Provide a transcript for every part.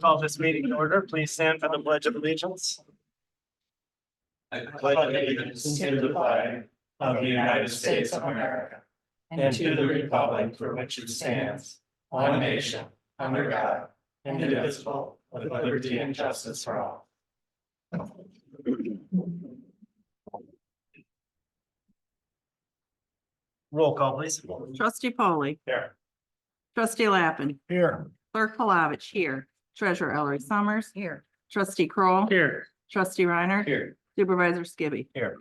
Call this meeting to order. Please stand for the pledge of allegiance. I pledge allegiance to the flag of the United States of America and to the republic for which it stands, one nation, under God, indivisible, with liberty and justice for all. Roll call, please. Trustee Polly. Here. Trustee Lappin. Here. Clerk Palovich here. Treasurer Ellery Summers. Here. Trustee Kroll, Here. Trustee Reiner. Here. Supervisor Skibby. Here.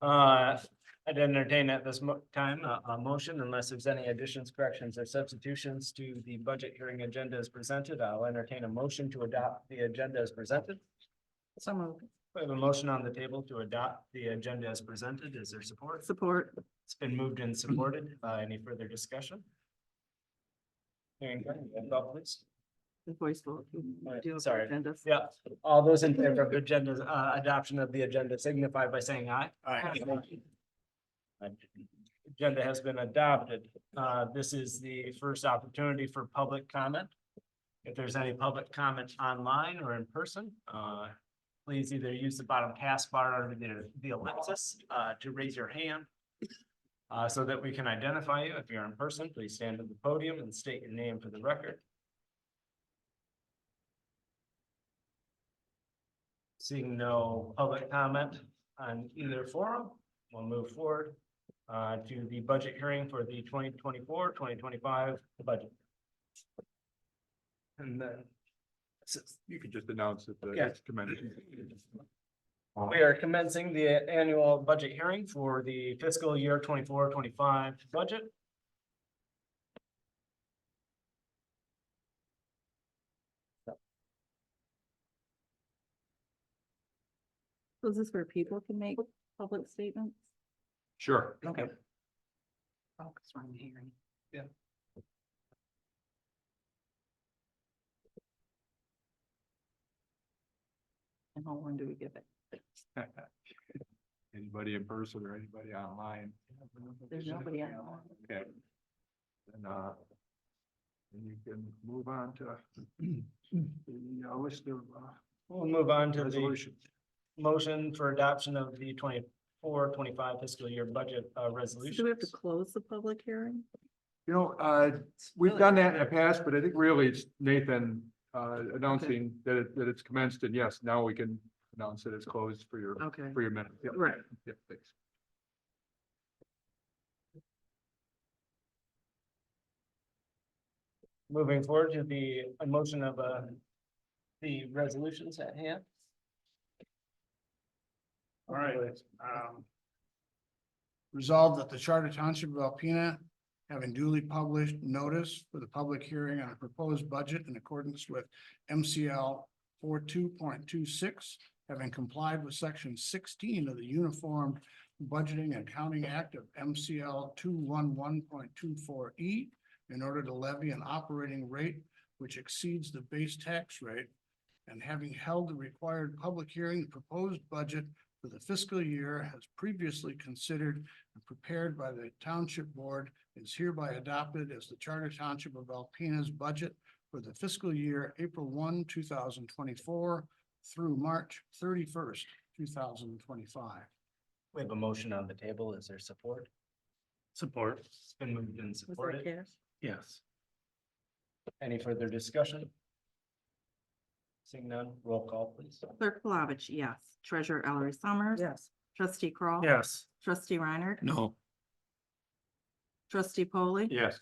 I'd entertain at this time a motion unless there's any additions, corrections, or substitutions to the budget hearing agenda as presented. I'll entertain a motion to adopt the agenda as presented. So moved. We have a motion on the table to adopt the agenda as presented. Is there support? Support. It's been moved and supported. Any further discussion? Hearing none, roll call, please. The voice vote. Do Sorry. agendas. Yeah, all those in favor of agenda, adoption of the agenda signify by saying aye. Aye. Agenda has been adopted. This is the first opportunity for public comment. If there's any public comment online or in person, please either use the bottom taskbar or the ellipsis to raise your hand. So that we can identify you. If you're in person, please stand at the podium and state your name for the record. Seeing no public comment on either forum, we'll move forward to the budget hearing for the 2024-2025 budget. And then You could just announce that Yeah. it's commencing. we are commencing the annual budget hearing for the fiscal year 24-25 budget. So is this where people can make public statements? Sure. Okay. Oh, because we're in the hearing. Yeah. And how long do we give it? Anybody in person or anybody online? There's nobody on. Okay. And you can move on to the list of We'll move on to the resolutions. motion for adoption of the 24-25 fiscal year budget Do resolution. we have to close the public hearing? You know, we've done that in the past, but I think really it's Nathan announcing that it's commenced, and yes, now we can announce that it's closed for your Okay. minute. Yep. Right. Yep, thanks. Moving forward to the motion of the resolutions at hand. All right. Resolved that the Charter Township of Alpena, having duly published notice for the public hearing on a proposed budget in accordance with MCL 42.26, having complied with section 16 of the Uniform Budgeting and Accounting Act of MCL 211.24E, in order to levy an operating rate which exceeds the base tax rate, and having held the required public hearing, the proposed budget for the fiscal year has previously considered and prepared by the Township Board is hereby adopted as the Charter Township of Alpena's budget for the fiscal year April 1, 2024 through March 31st, 2025. We have a motion on the table. Is there support? Support. It's been moved and Was that supported. Cass? Yes. Any further discussion? Seeing none, roll call, please. Clerk Palovich, yes. Treasurer Ellery Summers. Yes. Trustee Kroll, Yes. Trustee Reiner. No. Trustee Polly. Yes.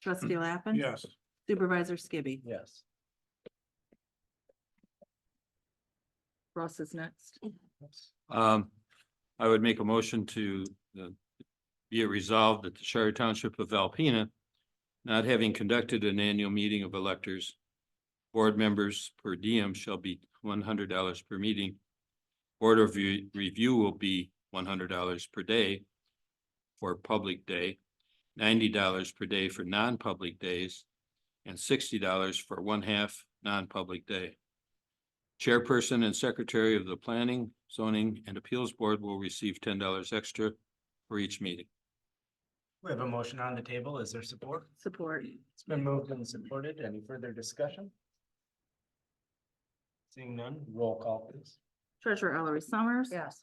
Trustee Lappin. Yes. Supervisor Skibby. Yes. Ross is next. I would make a motion to be it resolved that the Charter Township of Alpena, not having conducted an annual meeting of electors, board members per diem shall be $100 per meeting. Board of review will be $100 per day for public day, $90 per day for non-public days, and $60 for 1/2 non-public day. Chairperson and Secretary of the Planning, Zoning, and Appeals Board will receive $10 extra for each meeting. We have a motion on the table. Is there support? Support. It's been moved and supported. Any further discussion? Seeing none, roll call please. Treasurer Ellery Summers. Yes.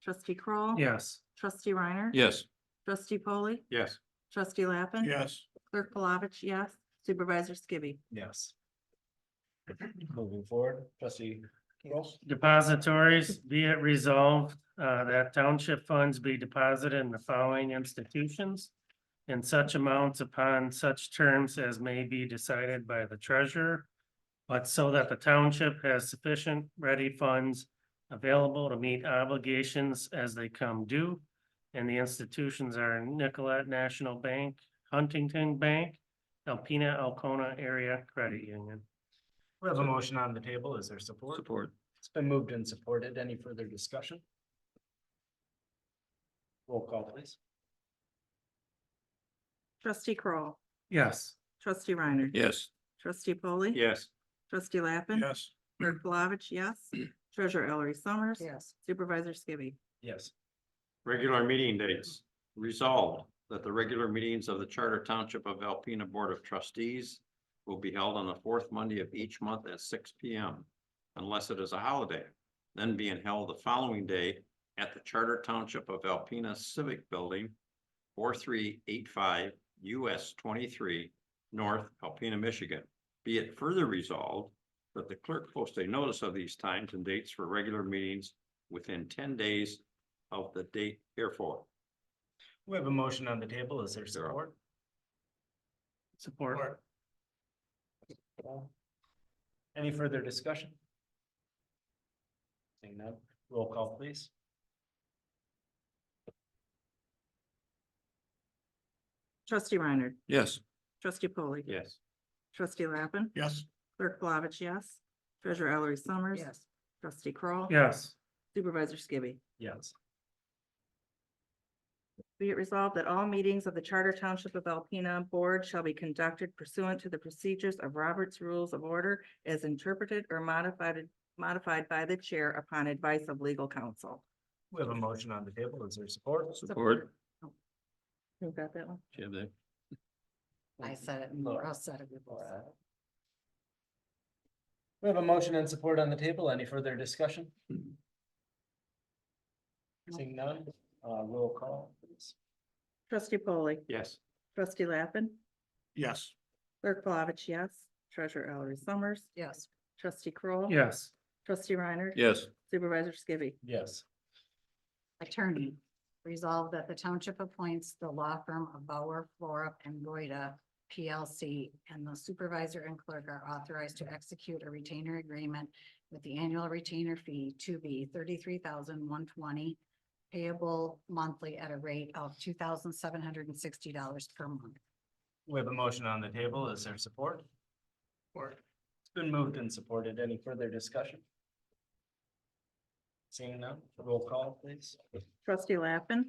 Trustee Kroll, Yes. Trustee Reiner. Yes. Trustee Polly. Yes. Trustee Lappin. yes, Clerk Palovich, yes. Supervisor Skibby. Yes. Moving forward, trustee. Kroll? Depositories, be it resolved, that township funds be deposited in the following institutions in such amounts upon such terms as may be decided by the treasurer, but so that the township has sufficient ready funds available to meet obligations as they come due. And the institutions are Nicollet National Bank, Huntington Bank, Alpena Alcona Area Credit Union. We have a motion on the table. Is there support? Support. It's been moved and supported. Any further discussion? Roll call please. Trustee Kroll, Yes. Trustee Reiner. Yes. Trustee Polly. Yes. Trustee Lappin. yes, Clerk Palovich, yes. Treasurer Ellery Summers. Yes. Supervisor Skibby. Yes. Regular meeting dates. Resolved that the regular meetings of the Charter Township of Alpena Board of Trustees will be held on the fourth Monday of each month at 6 p.m. unless it is a holiday, then being held the following day at the Charter Township of Alpena Civic Building, 4385 US 23, North Alpena, Michigan. Be it further resolved that the clerk post a notice of these times and dates for regular meetings within 10 days of the date herefore. We have a motion on the table. Is there support? Support. Any further discussion? Seeing none, roll call please. Trustee Reiner. Yes. Trustee Polly. Yes. Trustee Lappin. yes, Clerk Palovich, yes. Treasurer Ellery Summers. Yes. Trustee Kroll, Yes. Supervisor Skibby. Yes. Be it resolved that all meetings of the Charter Township of Alpena Board shall be conducted pursuant to the procedures of Robert's Rules of Order as interpreted or modified by the chair upon advice of legal counsel. We have a motion on the table. Is there support? Support. Who got that one? Do you have that? I said it and Russ said it before. We have a motion and support on the table. Any further discussion? Seeing none, roll call please. Trustee Polly. Yes. Trustee Lappin. yes, Clerk Palovich, yes. Treasurer Ellery Summers. Yes. Trustee Kroll, Yes. Trustee Reiner. Yes. Supervisor Skibby. Yes. Attorney, resolved that the township appoints the law firm of Bauer, Flora, and Goida PLC, and the supervisor and clerk are authorized to execute a retainer agreement with the annual retainer fee to be $33,120 payable monthly at a rate of $2,760 per month. We have a motion on the table. Is there support? Support. It's been moved and supported. Any further discussion? Seeing none, roll call please. Trustee Lappin.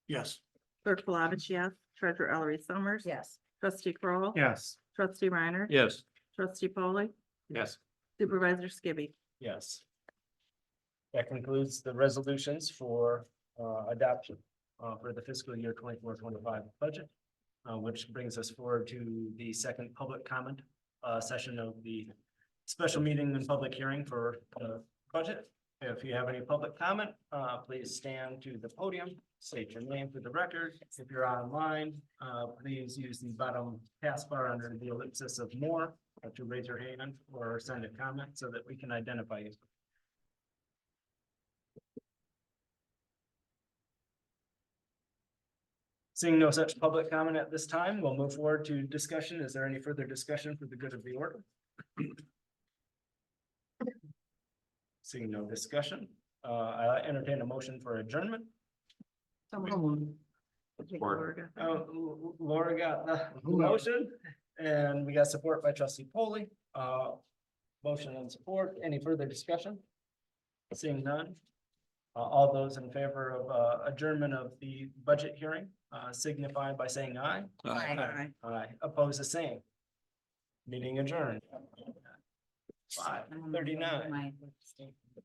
yes, Clerk Palovich, yes. Treasurer Ellery Summers. Yes. Trustee Kroll, Yes. Trustee Reiner. Yes. Trustee Polly. Yes. Supervisor Skibby. Yes. That concludes the resolutions for adoption for the fiscal year 24-25 budget. Which brings us forward to the second public comment session of the special meeting and public hearing for the budget. If you have any public comment, please stand to the podium, state your name for the record. If you're online, please use the bottom taskbar under the ellipsis of more to raise your hand or send a comment so that we can identify you. Seeing no such public comment at this time, we'll move forward to discussion. Is there any further discussion for the good of the order? Seeing no discussion, I entertain a motion for adjournment. Support. Laura got the motion and we got support by trustee Polly. Motion and support. Any further discussion? Seeing none. All those in favor of adjournment of the budget hearing signify by saying aye. Aye. Aye. Oppose the same. Meeting adjourned. 5:39.